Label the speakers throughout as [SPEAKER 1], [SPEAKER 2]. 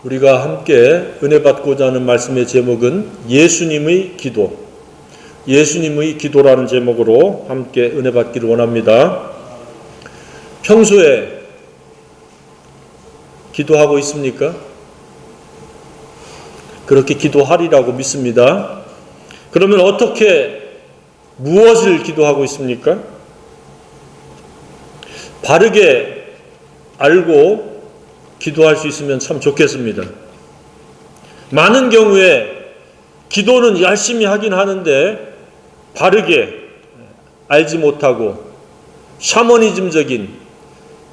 [SPEAKER 1] 우리가 함께 은혜 받고자 하는 말씀의 제목은 예수님의 기도, 예수님의 기도라는 제목으로 함께 은혜 받기를 원합니다. 평소에 기도하고 있습니까? 그렇게 기도하리라고 믿습니다. 그러면 어떻게, 무엇을 기도하고 있습니까? 바르게 알고 기도할 수 있으면 참 좋겠습니다. 많은 경우에 기도는 열심히 하긴 하는데 바르게 알지 못하고 샤머니즘적인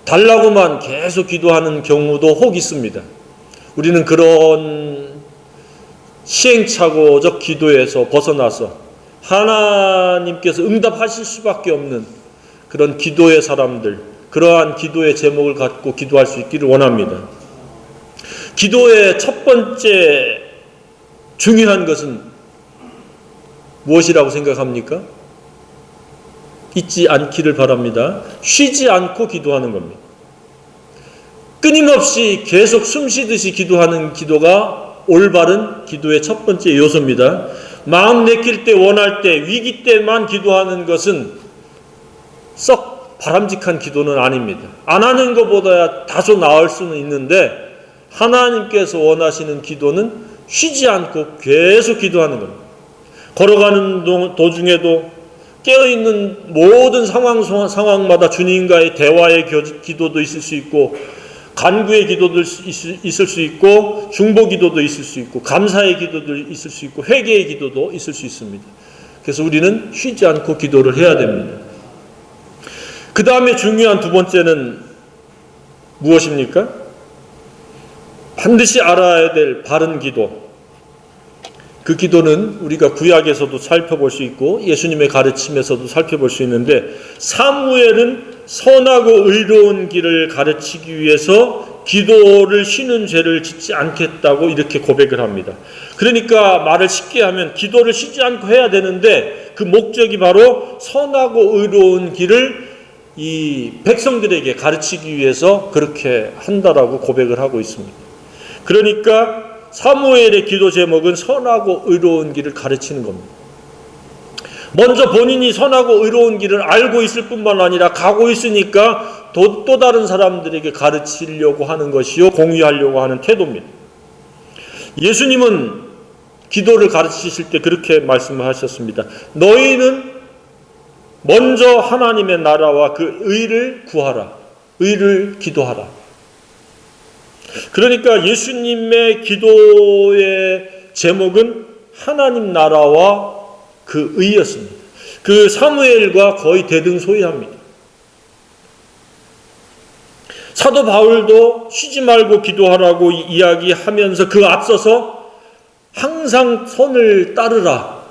[SPEAKER 1] 달라고만 계속 기도하는 경우도 혹 있습니다. 우리는 그런 시행착오적 기도에서 벗어나서 하나님께서 응답하실 수밖에 없는 그런 기도의 사람들, 그러한 기도의 제목을 갖고 기도할 수 있기를 원합니다. 기도의 첫 번째 중요한 것은 무엇이라고 생각합니까? 잊지 않기를 바랍니다. 쉬지 않고 기도하는 겁니다. 끊임없이 계속 숨쉬듯이 기도하는 기도가 올바른 기도의 첫 번째 요소입니다. 마음 내킬 때, 원할 때, 위기 때만 기도하는 것은 썩 바람직한 기도는 아닙니다. 안 하는 것보다 다소 나을 수는 있는데 하나님께서 원하시는 기도는 쉬지 않고 계속 기도하는 겁니다. 걸어가는 도중에도 깨어있는 모든 상황마다 주님과의 대화의 기도도 있을 수 있고, 간구의 기도도 있을 수 있고, 중보 기도도 있을 수 있고, 감사의 기도도 있을 수 있고, 회개의 기도도 있을 수 있습니다. 그래서 우리는 쉬지 않고 기도를 해야 됩니다. 그 다음에 중요한 두 번째는 무엇입니까? 반드시 알아야 될 바른 기도. 그 기도는 우리가 구약에서도 살펴볼 수 있고 예수님의 가르침에서도 살펴볼 수 있는데, 사무엘은 선하고 의로운 길을 가르치기 위해서 기도를 쉬는 죄를 짓지 않겠다고 이렇게 고백을 합니다. 그러니까 말을 쉽게 하면 기도를 쉬지 않고 해야 되는데 그 목적이 바로 선하고 의로운 길을 이 백성들에게 가르치기 위해서 그렇게 한다라고 고백을 하고 있습니다. 그러니까 사무엘의 기도 제목은 선하고 의로운 길을 가르치는 겁니다. 먼저 본인이 선하고 의로운 길을 알고 있을 뿐만 아니라 가고 있으니까 또 다른 사람들에게 가르치려고 하는 것이요, 공유하려고 하는 태도입니다. 예수님은 기도를 가르치실 때 그렇게 말씀하셨습니다. 너희는 먼저 하나님의 나라와 그 의를 구하라. 의를 기도하라. 그러니까 예수님의 기도의 제목은 하나님 나라와 그 의였습니다. 그 사무엘과 거의 대등소이합니다. 사도 바울도 쉬지 말고 기도하라고 이야기하면서 그 앞서서 항상 선을 따르라.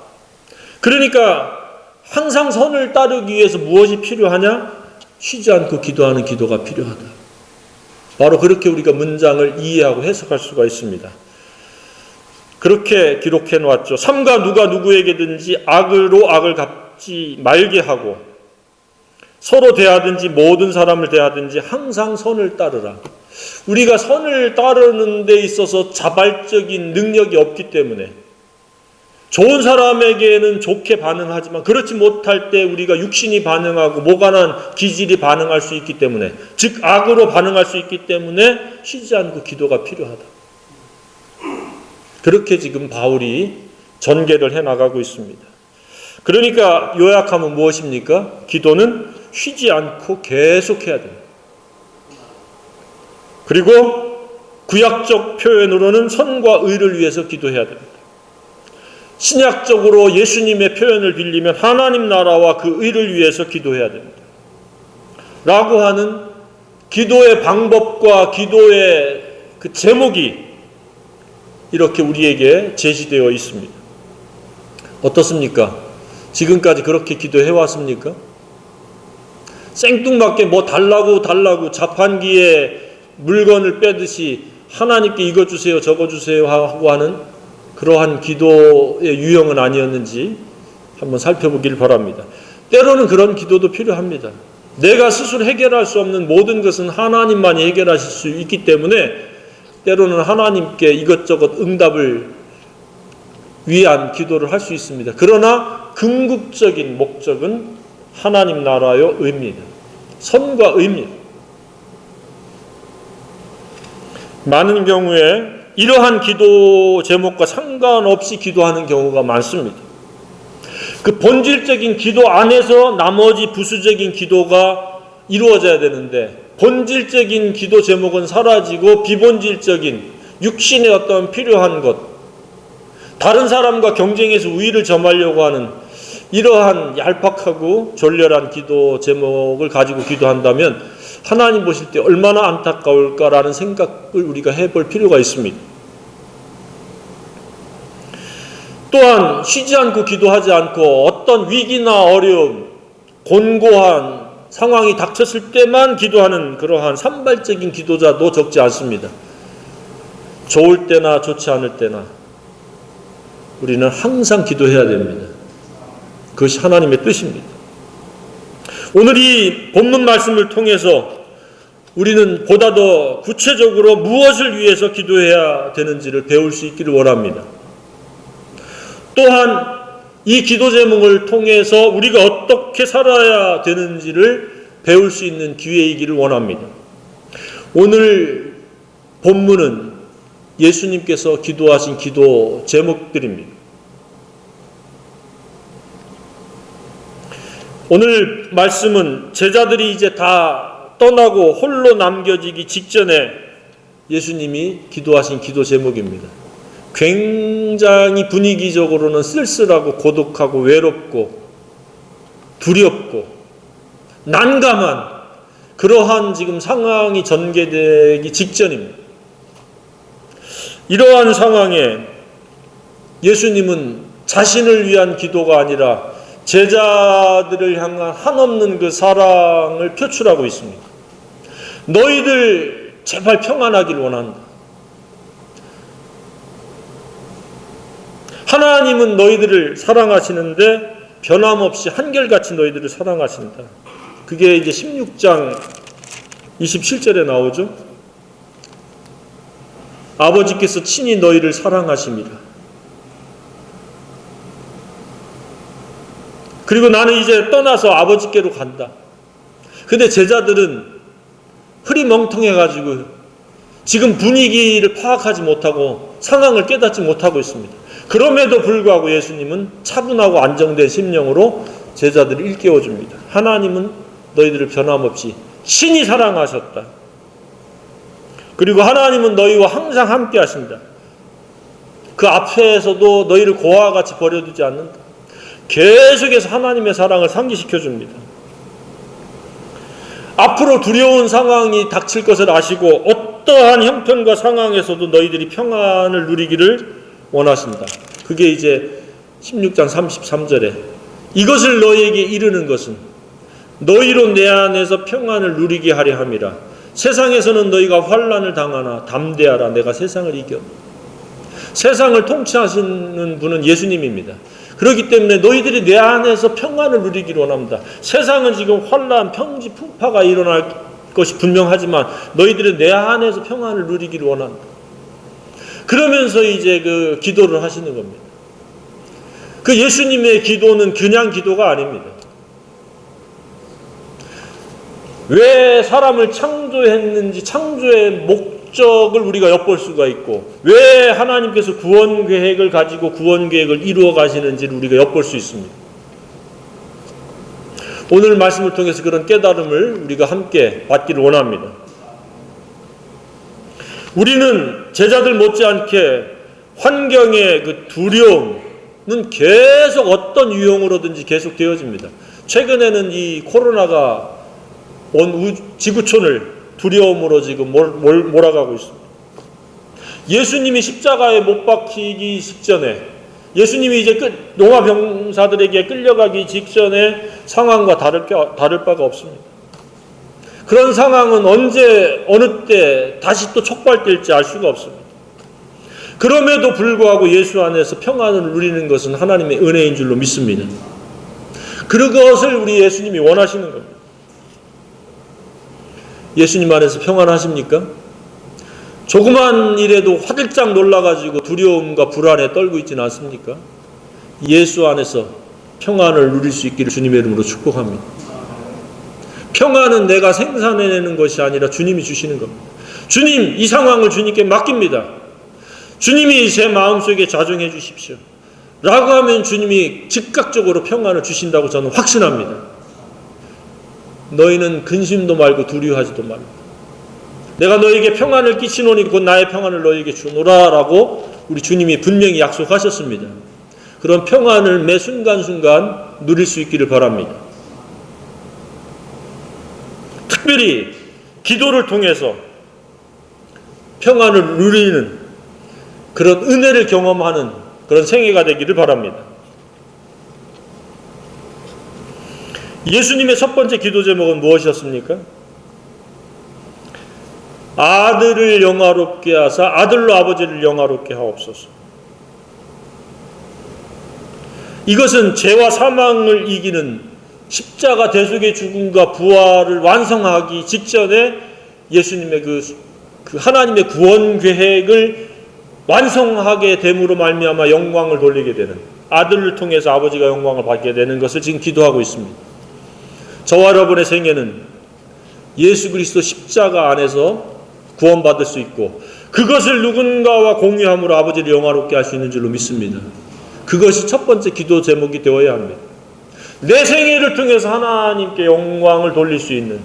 [SPEAKER 1] 그러니까 항상 선을 따르기 위해서 무엇이 필요하냐? 쉬지 않고 기도하는 기도가 필요하다. 바로 그렇게 우리가 문장을 이해하고 해석할 수가 있습니다. 그렇게 기록해 놓았죠. 삼가 누가 누구에게든지 악으로 악을 갚지 말게 하고, 서로 대하든지 모든 사람을 대하든지 항상 선을 따르라. 우리가 선을 따르는 데 있어서 자발적인 능력이 없기 때문에 좋은 사람에게는 좋게 반응하지만 그렇지 못할 때 우리가 육신이 반응하고 모관한 기질이 반응할 수 있기 때문에, 즉 악으로 반응할 수 있기 때문에 쉬지 않고 기도가 필요하다. 그렇게 지금 바울이 전개를 해나가고 있습니다. 그러니까 요약하면 무엇입니까? 기도는 쉬지 않고 계속해야 됩니다. 그리고 구약적 표현으로는 선과 의를 위해서 기도해야 됩니다. 신약적으로 예수님의 표현을 빌리면 하나님 나라와 그 의를 위해서 기도해야 됩니다. 라고 하는 기도의 방법과 기도의 그 제목이 이렇게 우리에게 제시되어 있습니다. 어떻습니까? 지금까지 그렇게 기도해 왔습니까? 생뚱맞게 뭐 달라고 자판기에 물건을 빼듯이 하나님께 이거 주세요 저거 주세요 하고 하는 그러한 기도의 유형은 아니었는지 한번 살펴보길 바랍니다. 때로는 그런 기도도 필요합니다. 내가 스스로 해결할 수 없는 모든 것은 하나님만이 해결하실 수 있기 때문에 때로는 하나님께 이것저것 응답을 위한 기도를 할 수 있습니다. 그러나 궁극적인 목적은 하나님 나라의 의입니다. 선과 의입니다. 많은 경우에 이러한 기도 제목과 상관없이 기도하는 경우가 많습니다. 그 본질적인 기도 안에서 나머지 부수적인 기도가 이루어져야 되는데, 본질적인 기도 제목은 사라지고 비본질적인 육신의 어떤 필요한 것, 다른 사람과 경쟁해서 우위를 점하려고 하는 이러한 얄팍하고 졸렬한 기도 제목을 가지고 기도한다면 하나님 보실 때 얼마나 안타까울까라는 생각을 우리가 해볼 필요가 있습니다. 또한 쉬지 않고 기도하지 않고 어떤 위기나 어려움, 곤고한 상황이 닥쳤을 때만 기도하는 그러한 산발적인 기도자도 적지 않습니다. 좋을 때나 좋지 않을 때나 우리는 항상 기도해야 됩니다. 그것이 하나님의 뜻입니다. 오늘 이 본문 말씀을 통해서 우리는 보다 더 구체적으로 무엇을 위해서 기도해야 되는지를 배울 수 있기를 원합니다. 또한 이 기도 제목을 통해서 우리가 어떻게 살아야 되는지를 배울 수 있는 기회이기를 원합니다. 오늘 본문은 예수님께서 기도하신 기도 제목들입니다. 오늘 말씀은 제자들이 이제 다 떠나고 홀로 남겨지기 직전에 예수님이 기도하신 기도 제목입니다. 굉장히 분위기적으로는 쓸쓸하고 고독하고 외롭고 두렵고 난감한 그러한 지금 상황이 전개되기 직전입니다. 이러한 상황에 예수님은 자신을 위한 기도가 아니라 제자들을 향한 한없는 그 사랑을 표출하고 있습니다. 너희들 제발 평안하길 원한다. 하나님은 너희들을 사랑하시는데 변함없이 한결같이 너희들을 사랑하신다. 그게 이제 16장 27절에 나오죠. 아버지께서 친히 너희를 사랑하심이라. 그리고 나는 이제 떠나서 아버지께로 간다. 근데 제자들은 흐리멍텅해가지고 지금 분위기를 파악하지 못하고 상황을 깨닫지 못하고 있습니다. 그럼에도 불구하고 예수님은 차분하고 안정된 심령으로 제자들을 일깨워줍니다. 하나님은 너희들을 변함없이 신이 사랑하셨다. 그리고 하나님은 너희와 항상 함께 하신다. 그 앞에서도 너희를 고아와 같이 버려두지 않는다. 계속해서 하나님의 사랑을 상기시켜줍니다. 앞으로 두려운 상황이 닥칠 것을 아시고 어떠한 형편과 상황에서도 너희들이 평안을 누리기를 원하신다. 그게 이제 16장 33절에 이것을 너희에게 이르는 것은 너희로 내 안에서 평안을 누리게 하려 함이라. 세상에서는 너희가 환난을 당하나 담대하라. 내가 세상을 이겨. 세상을 통치하시는 분은 예수님입니다. 그렇기 때문에 너희들이 내 안에서 평안을 누리기를 원합니다. 세상은 지금 환난, 평지, 풍파가 일어날 것이 분명하지만 너희들은 내 안에서 평안을 누리기를 원한다. 그러면서 이제 그 기도를 하시는 겁니다. 그 예수님의 기도는 그냥 기도가 아닙니다. 왜 사람을 창조했는지 창조의 목적을 우리가 엿볼 수가 있고 왜 하나님께서 구원 계획을 가지고 구원 계획을 이루어 가시는지를 우리가 엿볼 수 있습니다. 오늘 말씀을 통해서 그런 깨달음을 우리가 함께 받기를 원합니다. 우리는 제자들 못지않게 환경의 그 두려움은 계속 어떤 유형으로든지 계속 되어집니다. 최근에는 이 코로나가 온 지구촌을 두려움으로 지금 몰아가고 있습니다. 예수님이 십자가에 못 박히기 직전에 예수님이 이제 로마 병사들에게 끌려가기 직전에 상황과 다를 바가 없습니다. 그런 상황은 언제 어느 때 다시 또 촉발될지 알 수가 없습니다. 그럼에도 불구하고 예수 안에서 평안을 누리는 것은 하나님의 은혜인 줄로 믿습니다. 그것을 우리 예수님이 원하시는 겁니다. 예수님 안에서 평안하십니까? 조그만 일에도 화들짝 놀라가지고 두려움과 불안에 떨고 있지는 않습니까? 예수 안에서 평안을 누릴 수 있기를 주님의 이름으로 축복합니다. 평안은 내가 생산해내는 것이 아니라 주님이 주시는 겁니다. 주님, 이 상황을 주님께 맡깁니다. 주님이 제 마음속에 좌정해 주십시오. 라고 하면 주님이 즉각적으로 평안을 주신다고 저는 확신합니다. 너희는 근심도 말고 두려워하지도 말고 내가 너에게 평안을 끼치노니 곧 나의 평안을 너에게 주노라 라고 우리 주님이 분명히 약속하셨습니다. 그런 평안을 매 순간순간 누릴 수 있기를 바랍니다. 특별히 기도를 통해서 평안을 누리는 그런 은혜를 경험하는 그런 생애가 되기를 바랍니다. 예수님의 첫 번째 기도 제목은 무엇이었습니까? 아들을 영화롭게 하사 아들로 아버지를 영화롭게 하옵소서. 이것은 죄와 사망을 이기는 십자가 대속의 죽음과 부활을 완성하기 직전에 예수님의 그 하나님의 구원 계획을 완성하게 됨으로 말미암아 영광을 돌리게 되는, 아들을 통해서 아버지가 영광을 받게 되는 것을 지금 기도하고 있습니다. 저와 여러분의 생애는 예수 그리스도 십자가 안에서 구원받을 수 있고 그것을 누군가와 공유함으로 아버지를 영화롭게 할 수 있는 줄로 믿습니다. 그것이 첫 번째 기도 제목이 되어야 합니다. 내 생애를 통해서 하나님께 영광을 돌릴 수 있는,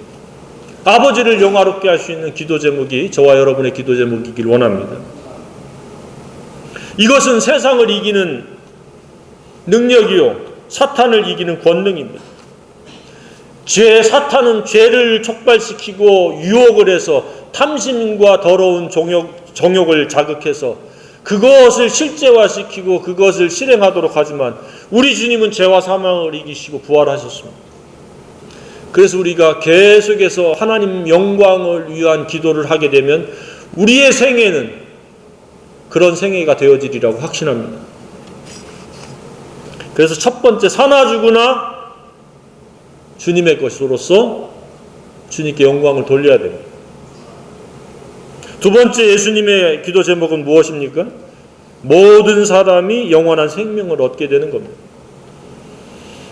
[SPEAKER 1] 아버지를 영화롭게 할 수 있는 기도 제목이 저와 여러분의 기도 제목이길 원합니다. 이것은 세상을 이기는 능력이요 사탄을 이기는 권능입니다. 사탄은 죄를 촉발시키고 유혹을 해서 탐심과 더러운 정욕을 자극해서 그것을 실제화시키고 그것을 실행하도록 하지만 우리 주님은 죄와 사망을 이기시고 부활하셨습니다. 그래서 우리가 계속해서 하나님 영광을 위한 기도를 하게 되면 우리의 생애는 그런 생애가 되어지리라고 확신합니다. 그래서 첫 번째, 사나 죽으나 주님의 것으로서 주님께 영광을 돌려야 됩니다. 두 번째 예수님의 기도 제목은 무엇입니까? 모든 사람이 영원한 생명을 얻게 되는 겁니다.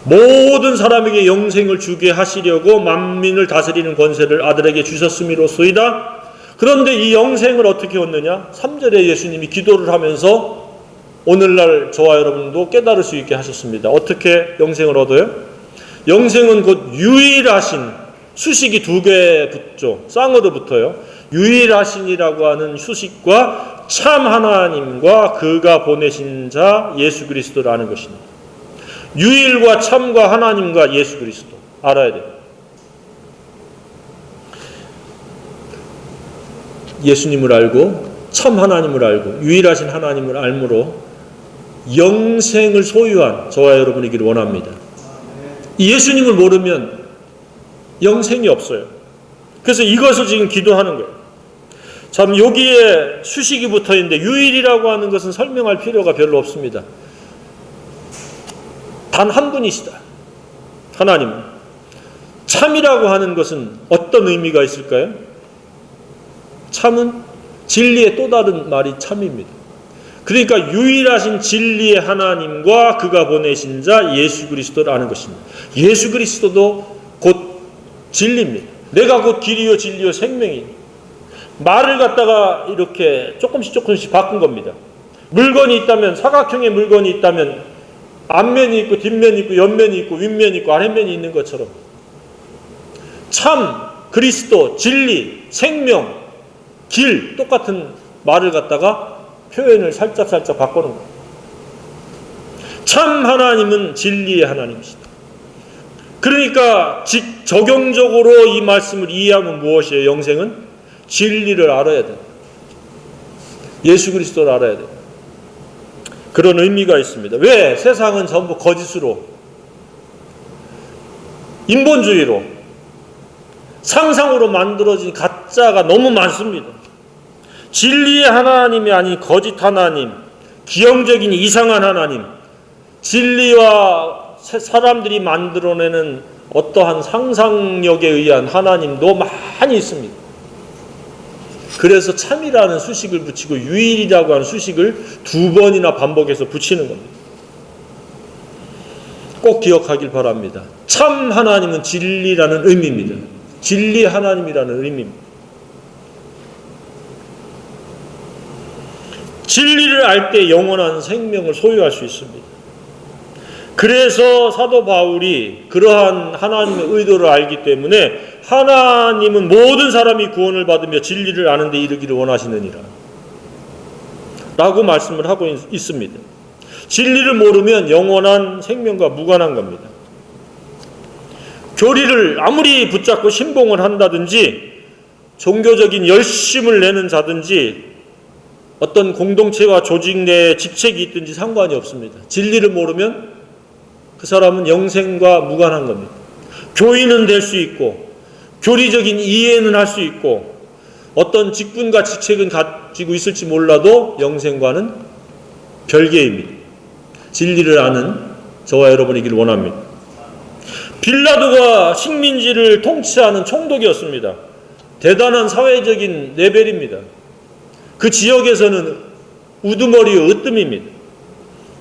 [SPEAKER 1] 모든 사람에게 영생을 주게 하시려고 만민을 다스리는 권세를 아들에게 주셨음이로소이다. 그런데 이 영생을 어떻게 얻느냐? 3절에 예수님이 기도를 하면서 오늘날 저와 여러분도 깨달을 수 있게 하셨습니다. 어떻게 영생을 얻어요? 영생은 곧 유일하신, 수식이 두 개 붙죠. 쌍어도 붙어요. 유일하신이라고 하는 수식과 참 하나님과 그가 보내신 자 예수 그리스도라는 것입니다. 유일과 참과 하나님과 예수 그리스도 알아야 돼요. 예수님을 알고 참 하나님을 알고 유일하신 하나님을 알므로 영생을 소유한 저와 여러분이기를 원합니다. 예수님을 모르면 영생이 없어요. 그래서 이것을 지금 기도하는 거예요. 참 여기에 수식이 붙어 있는데 유일이라고 하는 것은 설명할 필요가 별로 없습니다. 단 한 분이시다. 하나님. 참이라고 하는 것은 어떤 의미가 있을까요? 참은 진리의 또 다른 말이 참입니다. 그러니까 유일하신 진리의 하나님과 그가 보내신 자 예수 그리스도라는 것입니다. 예수 그리스도도 곧 진리입니다. 내가 곧 길이요 진리요 생명이. 말을 갖다가 이렇게 조금씩 바꾼 겁니다. 물건이 있다면, 사각형의 물건이 있다면 앞면이 있고 뒷면이 있고 옆면이 있고 윗면이 있고 아랫면이 있는 것처럼 참, 그리스도, 진리, 생명, 길, 똑같은 말을 갖다가 표현을 살짝 바꾸는 거예요. 참 하나님은 진리의 하나님이시다. 그러니까 적용적으로 이 말씀을 이해하면 무엇이에요? 영생은 진리를 알아야 돼요. 예수 그리스도를 알아야 돼요. 그런 의미가 있습니다. 왜? 세상은 전부 거짓으로, 인본주의로, 상상으로 만들어진 가짜가 너무 많습니다. 진리의 하나님이 아닌 거짓 하나님, 기형적인 이상한 하나님, 진리와 사람들이 만들어내는 어떠한 상상력에 의한 하나님도 많이 있습니다. 그래서 참이라는 수식을 붙이고 유일이라고 하는 수식을 2번이나 반복해서 붙이는 겁니다. 꼭 기억하길 바랍니다. 참 하나님은 진리라는 의미입니다. 진리 하나님이라는 의미입니다. 진리를 알 때 영원한 생명을 소유할 수 있습니다. 그래서 사도 바울이 그러한 하나님의 의도를 알기 때문에 하나님은 모든 사람이 구원을 받으며 진리를 아는 데 이르기를 원하시느니라 라고 말씀을 하고 있습니다. 진리를 모르면 영원한 생명과 무관한 겁니다. 교리를 아무리 붙잡고 신봉을 한다든지 종교적인 열심을 내는 자든지 어떤 공동체와 조직 내에 직책이 있든지 상관이 없습니다. 진리를 모르면 그 사람은 영생과 무관한 겁니다. 교인은 될 수 있고 교리적인 이해는 할 수 있고 어떤 직분과 직책은 가지고 있을지 몰라도 영생과는 별개입니다. 진리를 아는 저와 여러분이길 원합니다. 빌라도가 식민지를 통치하는 총독이었습니다. 대단한 사회적인 레벨입니다. 그 지역에서는 우두머리의 으뜸입니다.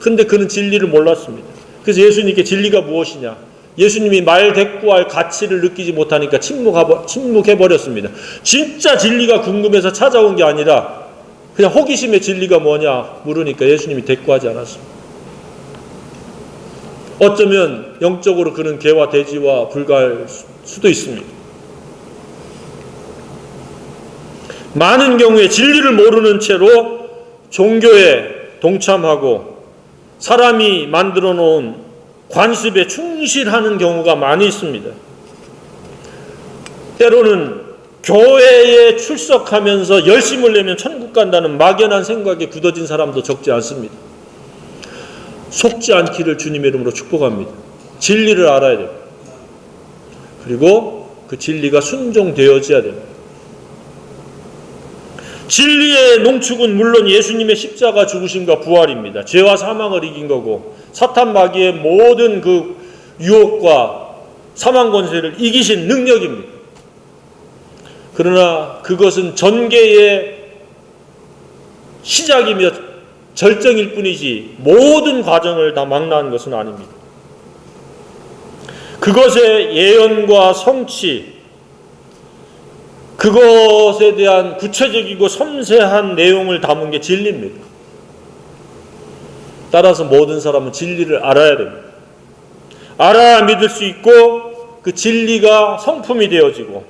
[SPEAKER 1] 그런데 그는 진리를 몰랐습니다. 그래서 예수님께 진리가 무엇이냐? 예수님이 말 대꾸할 가치를 느끼지 못하니까 침묵해버렸습니다. 진짜 진리가 궁금해서 찾아온 게 아니라 그냥 호기심의 진리가 뭐냐 물으니까 예수님이 대꾸하지 않았습니다. 어쩌면 영적으로 그는 개와 돼지와 불과할 수도 있습니다. 많은 경우에 진리를 모르는 채로 종교에 동참하고 사람이 만들어 놓은 관습에 충실하는 경우가 많이 있습니다. 때로는 교회에 출석하면서 열심을 내면 천국 간다는 막연한 생각에 굳어진 사람도 적지 않습니다. 속지 않기를 주님의 이름으로 축복합니다. 진리를 알아야 됩니다. 그리고 그 진리가 순종되어져야 됩니다. 진리의 농축은 물론 예수님의 십자가 죽으심과 부활입니다. 죄와 사망을 이긴 거고 사탄 마귀의 모든 그 유혹과 사망 권세를 이기신 능력입니다. 그러나 그것은 전개의 시작이며 절정일 뿐이지 모든 과정을 다 망라한 것은 아닙니다. 그것의 예언과 성취, 그것에 대한 구체적이고 섬세한 내용을 담은 게 진리입니다. 따라서 모든 사람은 진리를 알아야 됩니다. 알아야 믿을 수 있고 그 진리가 성품이 되어지고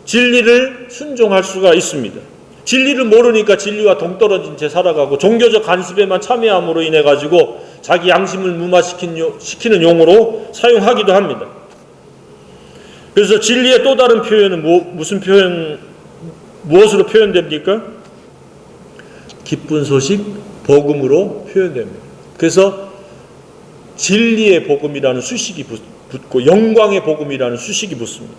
[SPEAKER 1] 진리를 순종할 수가 있습니다. 진리를 모르니까 진리와 동떨어진 채 살아가고 종교적 간습에만 참여함으로 인해 가지고 자기 양심을 무마시키는 용어로 사용하기도 합니다. 그래서 진리의 또 다른 표현은 무엇으로 표현됩니까? 기쁜 소식, 복음으로 표현됩니다. 그래서 진리의 복음이라는 수식이 붙고 영광의 복음이라는 수식이 붙습니다.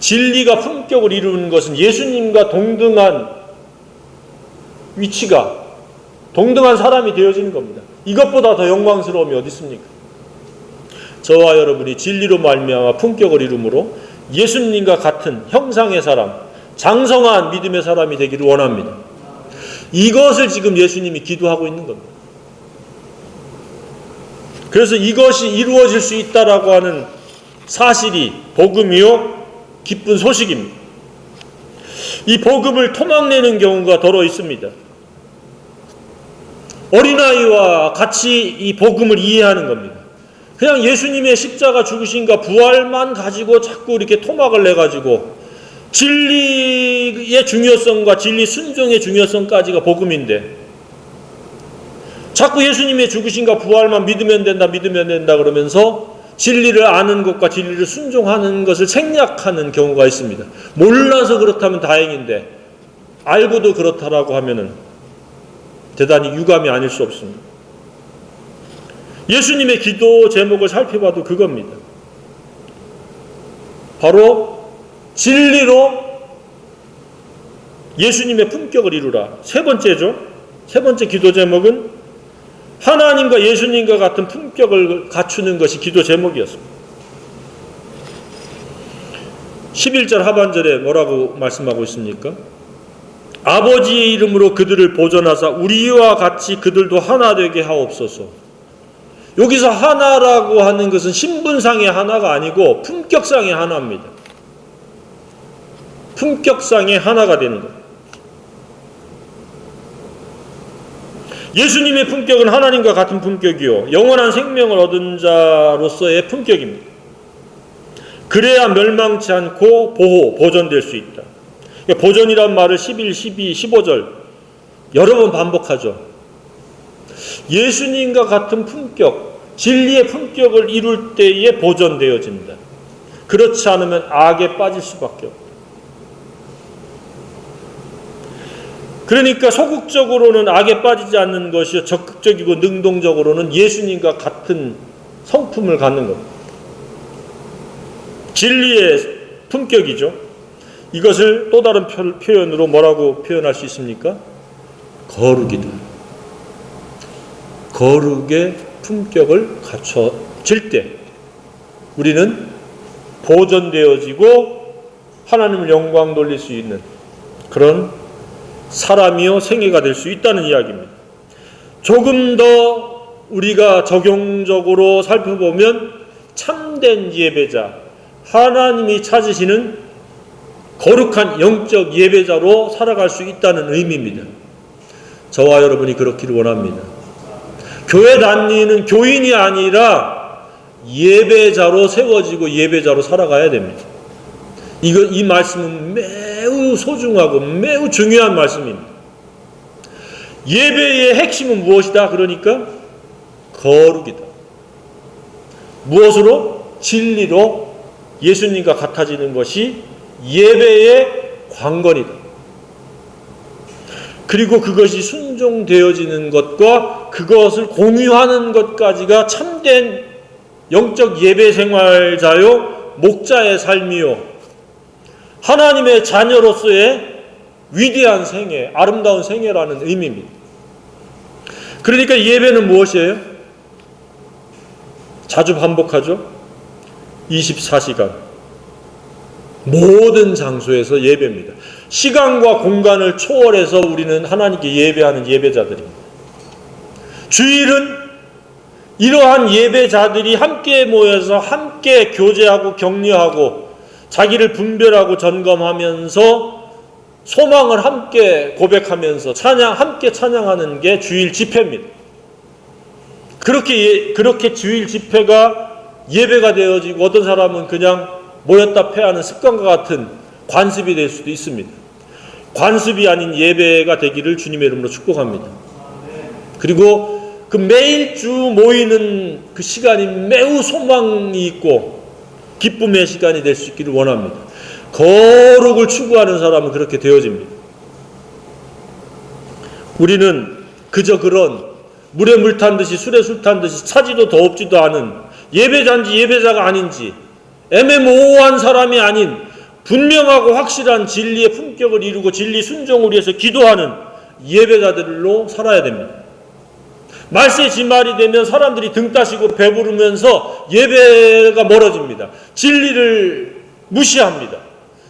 [SPEAKER 1] 진리가 품격을 이루는 것은 예수님과 동등한 위치가, 동등한 사람이 되어지는 겁니다. 이것보다 더 영광스러움이 어디 있습니까? 저와 여러분이 진리로 말미암아 품격을 이루므로 예수님과 같은 형상의 사람, 장성한 믿음의 사람이 되기를 원합니다. 이것을 지금 예수님이 기도하고 있는 겁니다. 그래서 이것이 이루어질 수 있다라고 하는 사실이 복음이요 기쁜 소식입니다. 이 복음을 토막내는 경우가 더러 있습니다. 어린아이와 같이 이 복음을 이해하는 겁니다. 그냥 예수님의 십자가 죽으심과 부활만 가지고 자꾸 이렇게 토막을 내가지고 진리의 중요성과 진리 순종의 중요성까지가 복음인데 자꾸 예수님의 죽으심과 부활만 믿으면 된다 그러면서 진리를 아는 것과 진리를 순종하는 것을 생략하는 경우가 있습니다. 몰라서 그렇다면 다행인데 알고도 그렇다라고 하면은 대단히 유감이 아닐 수 없습니다. 예수님의 기도 제목을 살펴봐도 그겁니다. 바로 진리로 예수님의 품격을 이루라. 세 번째죠. 세 번째 기도 제목은 하나님과 예수님과 같은 품격을 갖추는 것이 기도 제목이었습니다. 11절 하반절에 뭐라고 말씀하고 있습니까? 아버지의 이름으로 그들을 보존하사 우리와 같이 그들도 하나 되게 하옵소서. 여기서 하나라고 하는 것은 신분상의 하나가 아니고 품격상의 하나입니다. 품격상의 하나가 되는 것. 예수님의 품격은 하나님과 같은 품격이요 영원한 생명을 얻은 자로서의 품격입니다. 그래야 멸망치 않고 보존될 수 있다. 보존이란 말을 11, 12, 15절 여러 번 반복하죠. 예수님과 같은 품격, 진리의 품격을 이룰 때에 보존되어진다. 그렇지 않으면 악에 빠질 수밖에 없다. 그러니까 소극적으로는 악에 빠지지 않는 것이요 적극적이고 능동적으로는 예수님과 같은 성품을 갖는 것. 진리의 품격이죠. 이것을 또 다른 표현으로 뭐라고 표현할 수 있습니까? 거룩이다. 거룩의 품격을 갖춰질 때 우리는 보존되어지고 하나님을 영광 돌릴 수 있는 그런 사람이요 생애가 될 수 있다는 이야기입니다. 조금 더 우리가 적용적으로 살펴보면 참된 예배자, 하나님이 찾으시는 거룩한 영적 예배자로 살아갈 수 있다는 의미입니다. 저와 여러분이 그렇기를 원합니다. 교회 다니는 교인이 아니라 예배자로 세워지고 예배자로 살아가야 됩니다. 이 말씀은 매우 소중하고 매우 중요한 말씀입니다. 예배의 핵심은 무엇이다? 그러니까 거룩이다. 무엇으로? 진리로 예수님과 같아지는 것이 예배의 관건이다. 그리고 그것이 순종되어지는 것과 그것을 공유하는 것까지가 참된 영적 예배 생활자요 목자의 삶이요 하나님의 자녀로서의 위대한 생애, 아름다운 생애라는 의미입니다. 그러니까 예배는 무엇이에요? 자주 반복하죠. 24시간 모든 장소에서 예배입니다. 시간과 공간을 초월해서 우리는 하나님께 예배하는 예배자들입니다. 주일은 이러한 예배자들이 함께 모여서 함께 교제하고 격려하고 자기를 분별하고 점검하면서 소망을 함께 고백하면서 함께 찬양하는 게 주일 집회입니다. 그렇게 주일 집회가 예배가 되어지고 어떤 사람은 그냥 모였다 패하는 습관과 같은 관습이 될 수도 있습니다. 관습이 아닌 예배가 되기를 주님의 이름으로 축복합니다. 그리고 그 매일 주 모이는 그 시간이 매우 소망이 있고 기쁨의 시간이 될 수 있기를 원합니다. 거룩을 추구하는 사람은 그렇게 되어집니다. 우리는 그저 그런 물에 물 탄 듯이 술에 술 탄 듯이 차지도 더없지도 않은 예배자인지 예배자가 아닌지 애매모호한 사람이 아닌 분명하고 확실한 진리의 품격을 이루고 진리 순종을 위해서 기도하는 예배자들로 살아야 됩니다. 말세 지말이 되면 사람들이 등 따시고 배부르면서 예배가 멀어집니다. 진리를 무시합니다.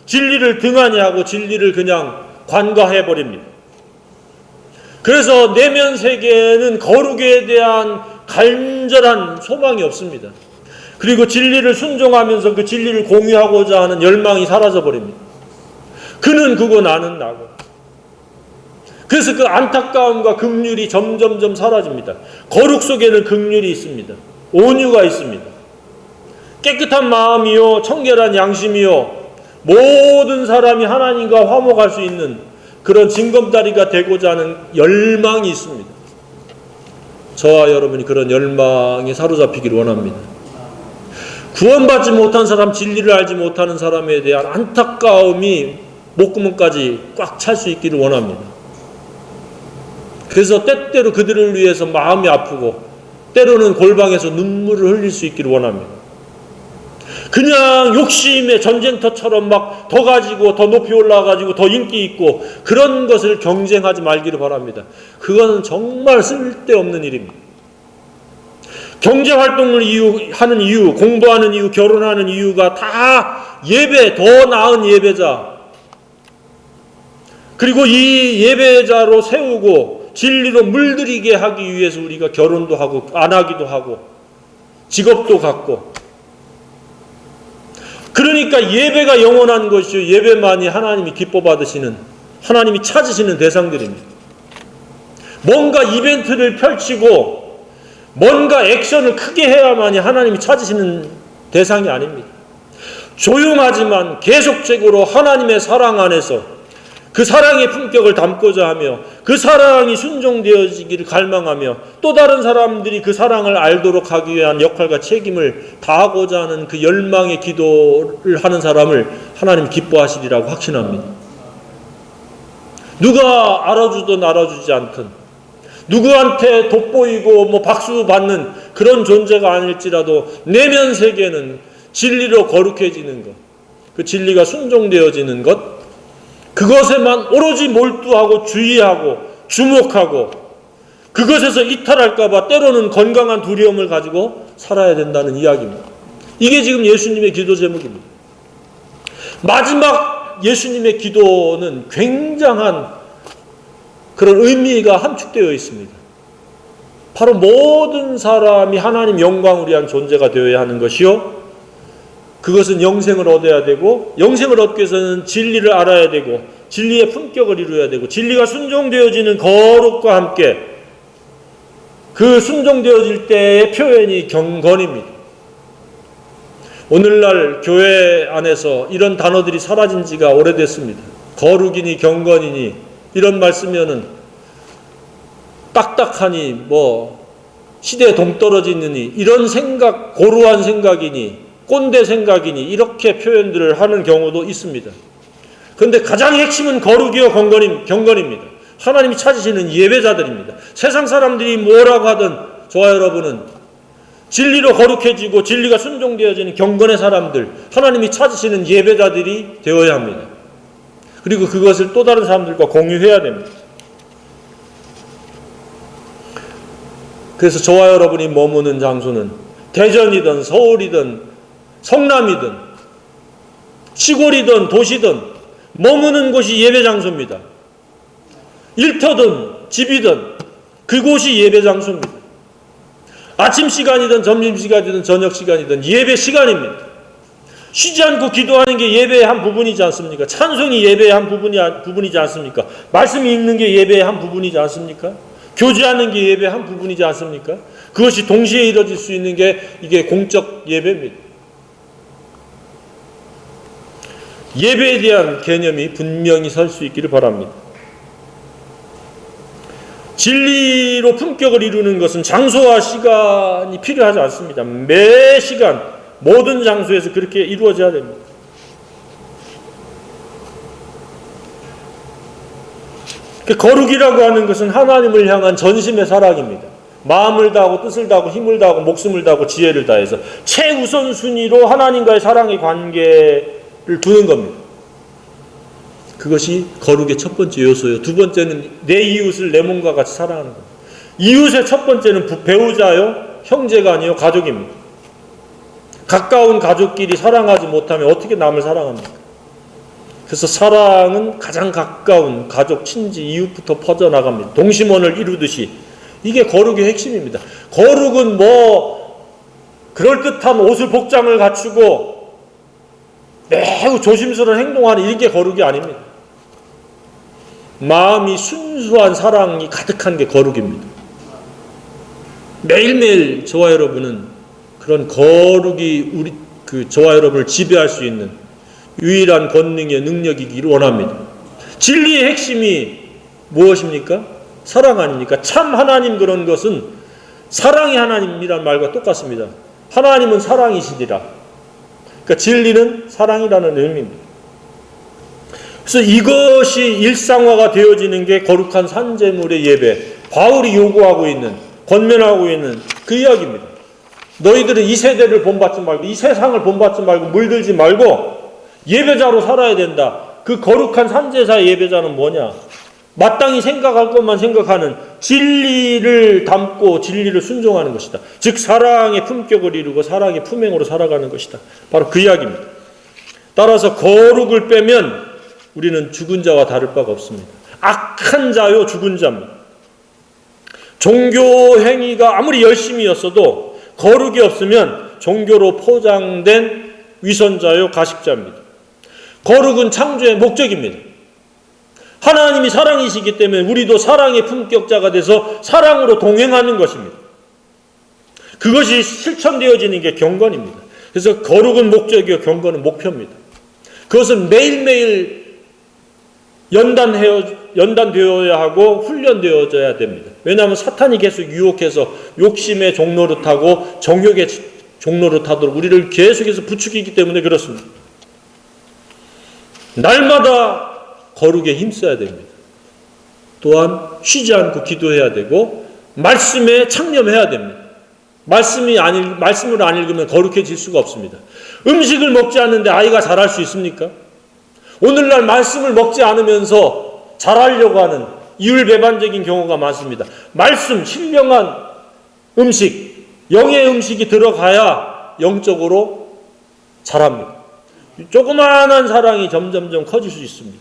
[SPEAKER 1] 진리를 등한히 하고 진리를 그냥 관과해버립니다. 그래서 내면 세계에는 거룩에 대한 간절한 소망이 없습니다. 그리고 진리를 순종하면서 그 진리를 공유하고자 하는 열망이 사라져버립니다. 그는 그고 나는 나고. 그래서 그 안타까움과 긍휼이 점점점 사라집니다. 거룩 속에는 긍휼이 있습니다. 온유가 있습니다. 깨끗한 마음이요 청결한 양심이요 모든 사람이 하나님과 화목할 수 있는 그런 징검다리가 되고자 하는 열망이 있습니다. 저와 여러분이 그런 열망에 사로잡히기를 원합니다. 구원받지 못한 사람, 진리를 알지 못하는 사람에 대한 안타까움이 목구멍까지 꽉 찰 수 있기를 원합니다. 그래서 때때로 그들을 위해서 마음이 아프고 때로는 골방에서 눈물을 흘릴 수 있기를 원합니다. 그냥 욕심의 전쟁터처럼 막 더 가지고 더 높이 올라가지고 더 인기 있고 그런 것을 경쟁하지 말기를 바랍니다. 그거는 정말 쓸데없는 일입니다. 경제활동을 하는 이유, 공부하는 이유, 결혼하는 이유가 다 예배, 더 나은 예배자, 그리고 이 예배자로 세우고 진리로 물들이게 하기 위해서 우리가 결혼도 하고 안 하기도 하고 직업도 갖고, 그러니까 예배가 영원한 것이요 예배만이 하나님이 기뻐 받으시는, 하나님이 찾으시는 대상들입니다. 뭔가 이벤트를 펼치고 뭔가 액션을 크게 해야만이 하나님이 찾으시는 대상이 아닙니다. 조용하지만 계속적으로 하나님의 사랑 안에서 그 사랑의 품격을 담고자 하며 그 사랑이 순종되어지기를 갈망하며 또 다른 사람들이 그 사랑을 알도록 하기 위한 역할과 책임을 다하고자 하는 그 열망의 기도를 하는 사람을 하나님 기뻐하시리라고 확신합니다. 누가 알아주든 알아주지 않든, 누구한테 돋보이고 박수 받는 그런 존재가 아닐지라도 내면 세계는 진리로 거룩해지는 것, 그 진리가 순종되어지는 것, 그것에만 오로지 몰두하고 주의하고 주목하고 그것에서 이탈할까봐 때로는 건강한 두려움을 가지고 살아야 된다는 이야기입니다. 이게 지금 예수님의 기도 제목입니다. 마지막 예수님의 기도는 굉장한 그런 의미가 함축되어 있습니다. 바로 모든 사람이 하나님 영광을 위한 존재가 되어야 하는 것이요, 그것은 영생을 얻어야 되고, 영생을 얻기 위해서는 진리를 알아야 되고 진리의 품격을 이루어야 되고, 진리가 순종되어지는 거룩과 함께 그 순종되어질 때의 표현이 경건입니다. 오늘날 교회 안에서 이런 단어들이 사라진 지가 오래됐습니다. 거룩이니 경건이니 이런 말 쓰면은 딱딱하니 시대에 동떨어지느니 이런 생각, 고루한 생각이니 꼰대 생각이니 이렇게 표현들을 하는 경우도 있습니다. 그런데 가장 핵심은 거룩이요 경건입니다. 하나님이 찾으시는 예배자들입니다. 세상 사람들이 뭐라고 하든 저와 여러분은 진리로 거룩해지고 진리가 순종되어지는 경건의 사람들, 하나님이 찾으시는 예배자들이 되어야 합니다. 그리고 그것을 또 다른 사람들과 공유해야 됩니다. 그래서 저와 여러분이 머무는 장소는 대전이든 서울이든 성남이든 시골이든 도시든 머무는 곳이 예배 장소입니다. 일터든 집이든 그곳이 예배 장소입니다. 아침 시간이든 점심 시간이든 저녁 시간이든 예배 시간입니다. 쉬지 않고 기도하는 게 예배의 한 부분이지 않습니까? 찬송이 예배의 한 부분이지 않습니까? 말씀이 읽는 게 예배의 한 부분이지 않습니까? 교제하는 게 예배의 한 부분이지 않습니까? 그것이 동시에 이루어질 수 있는 게 이게 공적 예배입니다. 예배에 대한 개념이 분명히 설 수 있기를 바랍니다. 진리로 품격을 이루는 것은 장소와 시간이 필요하지 않습니다. 매 시간 모든 장소에서 그렇게 이루어져야 됩니다. 거룩이라고 하는 것은 하나님을 향한 전심의 사랑입니다. 마음을 다하고 뜻을 다하고 힘을 다하고 목숨을 다하고 지혜를 다해서 최우선순위로 하나님과의 사랑의 관계를 두는 겁니다. 그것이 거룩의 첫 번째 요소예요. 두 번째는 내 이웃을 내 몸과 같이 사랑하는 겁니다. 이웃의 첫 번째는 배우자요, 형제가 아니요 가족입니다. 가까운 가족끼리 사랑하지 못하면 어떻게 남을 사랑합니까? 그래서 사랑은 가장 가까운 가족, 친지, 이웃부터 퍼져나갑니다. 동심원을 이루듯이. 이게 거룩의 핵심입니다. 거룩은 그럴듯한 옷을 복장을 갖추고 매우 조심스러운 행동하는 이게 거룩이 아닙니다. 마음이 순수한 사랑이 가득한 게 거룩입니다. 매일매일 저와 여러분은 그런 거룩이 저와 여러분을 지배할 수 있는 유일한 권능의 능력이기를 원합니다. 진리의 핵심이 무엇입니까? 사랑 아닙니까? 참 하나님 그런 것은 사랑이 하나님이란 말과 똑같습니다. 하나님은 사랑이시니라. 그러니까 진리는 사랑이라는 의미입니다. 그래서 이것이 일상화가 되어지는 게 거룩한 산제물의 예배, 바울이 요구하고 있는, 권면하고 있는 그 이야기입니다. 너희들은 이 세대를 본받지 말고 이 세상을 본받지 말고 물들지 말고 예배자로 살아야 된다. 그 거룩한 산제사의 예배자는 뭐냐? 마땅히 생각할 것만 생각하는 진리를 담고 진리를 순종하는 것이다. 즉 사랑의 품격을 이루고 사랑의 품행으로 살아가는 것이다. 바로 그 이야기입니다. 따라서 거룩을 빼면 우리는 죽은 자와 다를 바가 없습니다. 악한 자요 죽은 자입니다. 종교 행위가 아무리 열심히였어도 거룩이 없으면 종교로 포장된 위선자요 가식자입니다. 거룩은 창조의 목적입니다. 하나님이 사랑이시기 때문에 우리도 사랑의 품격자가 돼서 사랑으로 동행하는 것입니다. 그것이 실천되어지는 게 경건입니다. 그래서 거룩은 목적이요 경건은 목표입니다. 그것은 매일매일 연단되어야 하고 훈련되어져야 됩니다. 왜냐하면 사탄이 계속 유혹해서 욕심의 종로를 타고 정욕의 종로를 타도록 우리를 계속해서 부추기기 때문에 그렇습니다. 날마다 거룩에 힘써야 됩니다. 또한 쉬지 않고 기도해야 되고 말씀에 창념해야 됩니다. 말씀을 안 읽으면 거룩해질 수가 없습니다. 음식을 먹지 않는데 아이가 자랄 수 있습니까? 오늘날 말씀을 먹지 않으면서 자라려고 하는 이율배반적인 경우가 많습니다. 말씀, 신령한 음식, 영의 음식이 들어가야 영적으로 자랍니다. 조그마한 사랑이 점점점 커질 수 있습니다.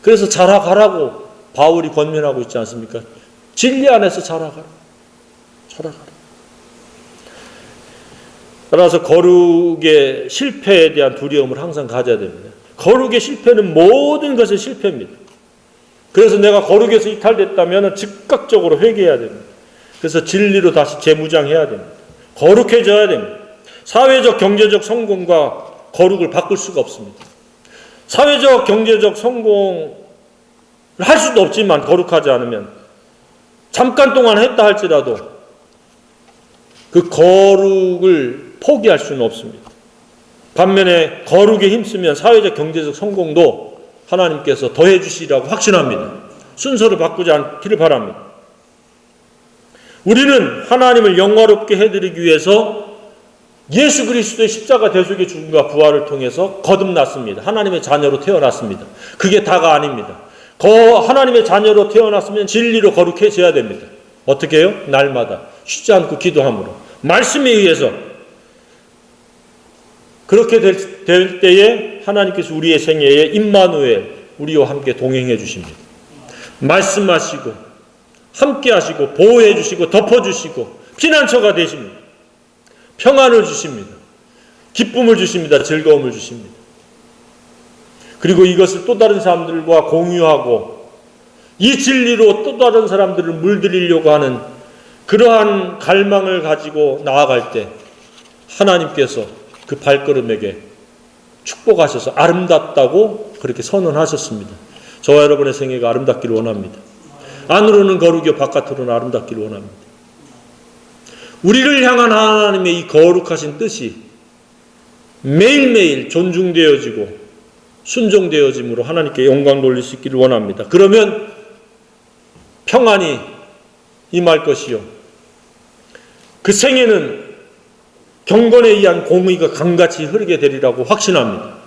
[SPEAKER 1] 그래서 자라가라고 바울이 권면하고 있지 않습니까? 진리 안에서 자라가라. 따라서 거룩의 실패에 대한 두려움을 항상 가져야 됩니다. 거룩의 실패는 모든 것의 실패입니다. 그래서 내가 거룩에서 이탈됐다면 즉각적으로 회개해야 됩니다. 그래서 진리로 다시 재무장해야 됩니다. 거룩해져야 됩니다. 사회적 경제적 성공과 거룩을 바꿀 수가 없습니다. 사회적 경제적 성공을 할 수도 없지만 거룩하지 않으면 잠깐 동안 했다 할지라도 그 거룩을 포기할 수는 없습니다. 반면에 거룩에 힘쓰면 사회적 경제적 성공도 하나님께서 더해 주시리라고 확신합니다. 순서를 바꾸지 않기를 바랍니다. 우리는 하나님을 영화롭게 해드리기 위해서 예수 그리스도의 십자가 대속의 죽음과 부활을 통해서 거듭났습니다. 하나님의 자녀로 태어났습니다. 그게 다가 아닙니다. 하나님의 자녀로 태어났으면 진리로 거룩해져야 됩니다. 어떻게 해요? 날마다 쉬지 않고 기도함으로 말씀에 의해서 그렇게 될 때에 하나님께서 우리의 생애에 임마누엘 우리와 함께 동행해 주십니다. 말씀하시고 함께 하시고 보호해 주시고 덮어 주시고 피난처가 되십니다. 평안을 주십니다. 기쁨을 주십니다. 즐거움을 주십니다. 그리고 이것을 또 다른 사람들과 공유하고 이 진리로 또 다른 사람들을 물들이려고 하는 그러한 갈망을 가지고 나아갈 때 하나님께서 그 발걸음에게 축복하셔서 아름답다고 그렇게 선언하셨습니다. 저와 여러분의 생애가 아름답기를 원합니다. 안으로는 거룩이요 바깥으로는 아름답기를 원합니다. 우리를 향한 하나님의 이 거룩하신 뜻이 매일매일 존중되어지고 순종되어짐으로 하나님께 영광 돌릴 수 있기를 원합니다. 그러면 평안이 임할 것이요 그 생애는 경건에 의한 공의가 강같이 흐르게 되리라고 확신합니다.